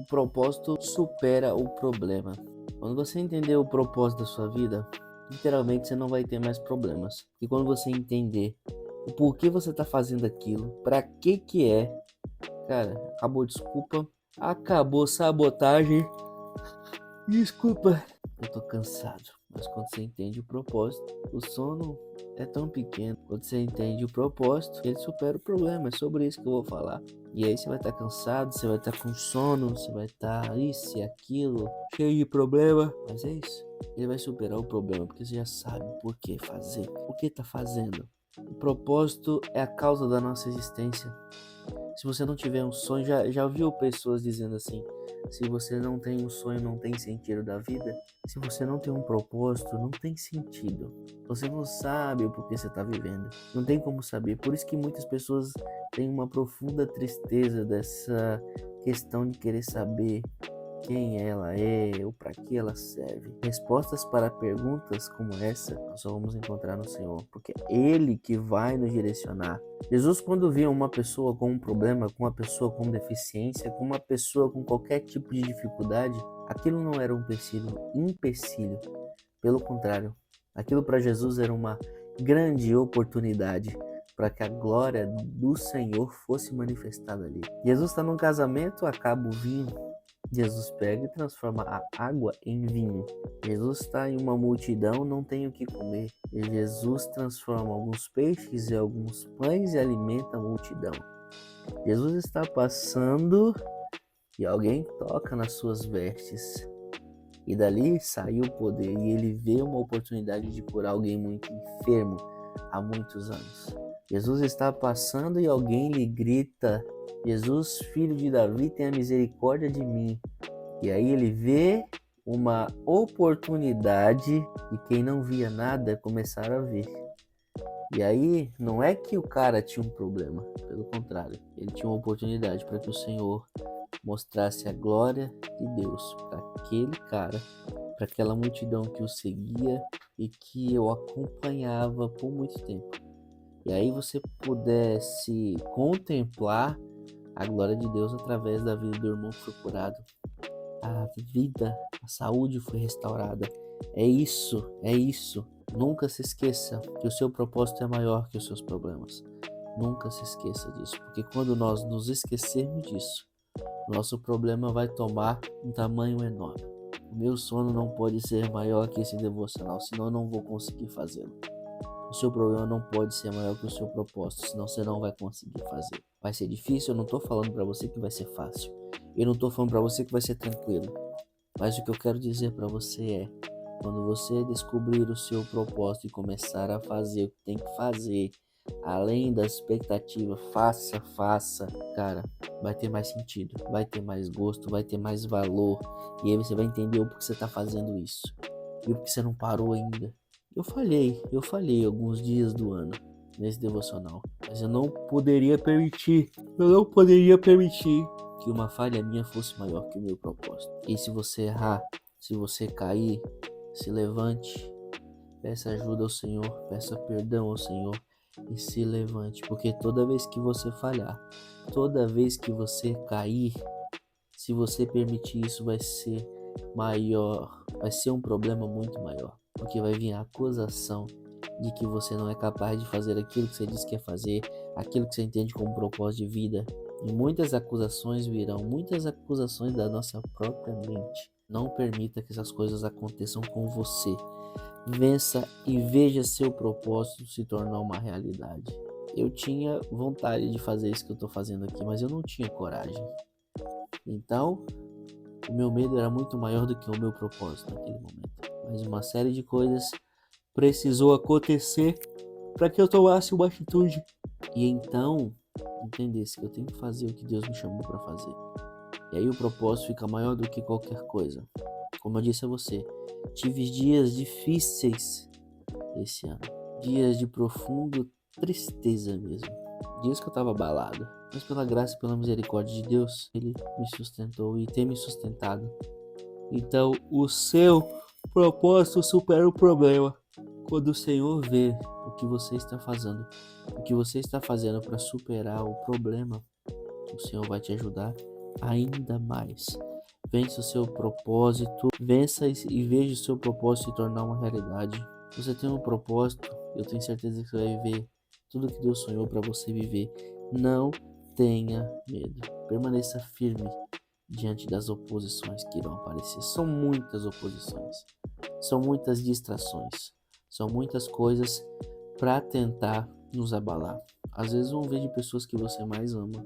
propósito supera o problema. Quando você entender o propósito da sua vida, literalmente você não vai ter mais problemas. E quando você entender o porquê você tá fazendo aquilo, pra que é, cara, acabou desculpa, acabou sabotagem, desculpa, eu tô cansado. Mas quando você entende o propósito, o sono é tão pequeno. Quando você entende o propósito, ele supera o problema. É sobre isso que eu vou falar. E aí você vai estar cansado, você vai estar com sono, você vai estar isso e aquilo, cheio de problema. Mas é isso. Ele vai superar o problema, porque você já sabe por que fazer, o que tá fazendo. O propósito é a causa da nossa existência. Se você não tiver um sonho, já ouviu pessoas dizendo assim: se você não tem um sonho, não tem sentido da vida. Se você não tem um propósito, não tem sentido. Você não sabe o porquê você está vivendo. Não tem como saber. Por isso que muitas pessoas têm uma profunda tristeza dessa questão de querer saber quem ela é ou para que ela serve. Respostas para perguntas como essa nós só vamos encontrar no Senhor, porque é Ele que vai nos direcionar. Jesus, quando via uma pessoa com um problema, com uma pessoa com deficiência, com uma pessoa com qualquer tipo de dificuldade, aquilo não era um empecilho. Pelo contrário, aquilo para Jesus era uma grande oportunidade para que a glória do Senhor fosse manifestada ali. Jesus está num casamento, acaba o vinho. Jesus pega e transforma a água em vinho. Jesus está em uma multidão, não tem o que comer. E Jesus transforma alguns peixes e alguns pães e alimenta a multidão. Jesus está passando e alguém toca nas suas vestes. E dali saiu o poder e ele vê uma oportunidade de curar alguém muito enfermo há muitos anos. Jesus está passando e alguém lhe grita: Jesus, filho de Davi, tenha misericórdia de mim. E aí ele vê uma oportunidade e quem não via nada começaram a ver. E aí não é que o cara tinha um problema, pelo contrário, ele tinha uma oportunidade para que o Senhor mostrasse a glória de Deus para aquele cara, para aquela multidão que o seguia e que o acompanhava por muito tempo. E aí você pudesse contemplar a glória de Deus através da vida do irmão que foi curado. A vida, a saúde foi restaurada. É isso. Nunca se esqueça que o seu propósito é maior que os seus problemas. Nunca se esqueça disso, porque quando nós nos esquecermos disso, nosso problema vai tomar um tamanho enorme. O meu sono não pode ser maior que esse devocional, senão eu não vou conseguir fazê-lo. O seu problema não pode ser maior que o seu propósito, senão você não vai conseguir fazer. Vai ser difícil, eu não tô falando para você que vai ser fácil. Eu não tô falando para você que vai ser tranquilo. Mas o que eu quero dizer para você é: quando você descobrir o seu propósito e começar a fazer o que tem que fazer, além da expectativa, faça, cara, vai ter mais sentido, vai ter mais gosto, vai ter mais valor. E aí você vai entender o porquê você tá fazendo isso. E o porquê você não parou ainda. Eu falhei alguns dias do ano nesse devocional, mas eu não poderia permitir que uma falha minha fosse maior que o meu propósito. E se você errar, se você cair, se levante, peça ajuda ao Senhor, peça perdão ao Senhor e se levante, porque toda vez que você falhar, toda vez que você cair, se você permitir isso, vai ser maior, vai ser um problema muito maior, porque vai vir a acusação de que você não é capaz de fazer aquilo que você diz que quer fazer, aquilo que você entende como propósito de vida. E muitas acusações virão, muitas acusações da nossa própria mente. Não permita que essas coisas aconteçam com você. Vença e veja seu propósito se tornar uma realidade. Eu tinha vontade de fazer isso que eu estou fazendo aqui, mas eu não tinha coragem. Então, o meu medo era muito maior do que o meu propósito naquele momento. Mas uma série de coisas precisou acontecer para que eu tomasse uma atitude. E então, entendesse que eu tenho que fazer o que Deus me chamou para fazer. E aí o propósito fica maior do que qualquer coisa. Como eu disse a você, tive dias difíceis esse ano. Dias de profunda tristeza mesmo. Dias que eu estava abalado. Mas pela graça e pela misericórdia de Deus, Ele me sustentou e tem me sustentado. Então, o seu propósito supera o problema. Quando o Senhor vê o que você está fazendo, para superar o problema, o Senhor vai te ajudar ainda mais. vença o seu propósito, vença e veja o seu propósito se tornar uma realidade. Se você tem um propósito, eu tenho certeza que você vai viver tudo que Deus sonhou para você viver. Não tenha medo, permaneça firme diante das oposições que irão aparecer. São muitas oposições, são muitas distrações, são muitas coisas para tentar nos abalar. Às vezes vão vir de pessoas que você mais ama,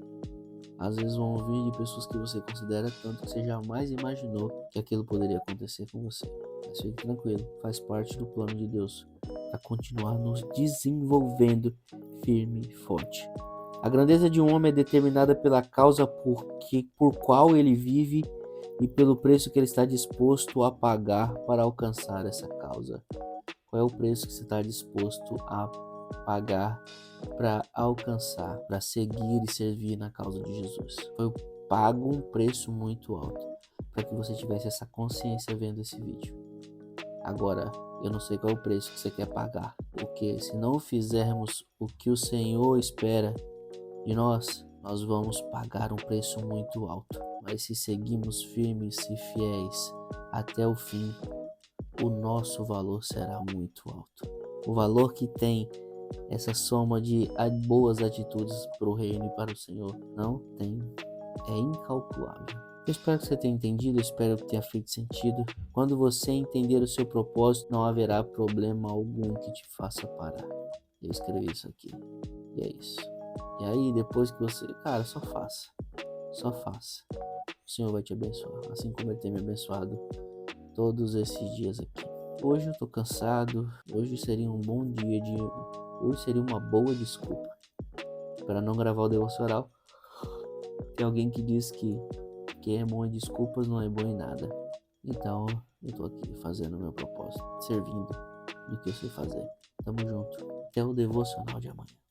às vezes vão vir de pessoas que você considera tanto que você jamais imaginou que aquilo poderia acontecer com você. Mas fique tranquilo, faz parte do plano de Deus para continuar nos desenvolvendo firme e forte. A grandeza de um homem é determinada pela causa por qual ele vive e pelo preço que ele está disposto a pagar para alcançar essa causa. Qual é o preço que você está disposto a pagar para alcançar, para seguir e servir na causa de Jesus? Foi pago um preço muito alto para que você tivesse essa consciência vendo esse vídeo. Agora, eu não sei qual é o preço que você quer pagar, porque se não fizermos o que o Senhor espera de nós vamos pagar um preço muito alto. Mas se seguimos firmes e fiéis até o fim, o nosso valor será muito alto. O valor que tem essa soma de boas atitudes para o reino e para o Senhor não tem, é incalculável. Eu espero que você tenha entendido, eu espero que tenha feito sentido. Quando você entender o seu propósito, não haverá problema algum que te faça parar. Eu escrevi isso aqui, e é isso. E aí, depois que você... Cara, só faça. Só faça. O Senhor vai te abençoar, assim como Ele tem me abençoado todos esses dias aqui. Hoje eu tô cansado. Hoje seria um bom dia de... Hoje seria uma boa desculpa para não gravar o devocional. Tem alguém que diz que é bom em desculpas não é bom em nada. Então, eu tô aqui fazendo o meu propósito, servindo do que eu sei fazer. Tamo junto. Até o devocional de amanhã.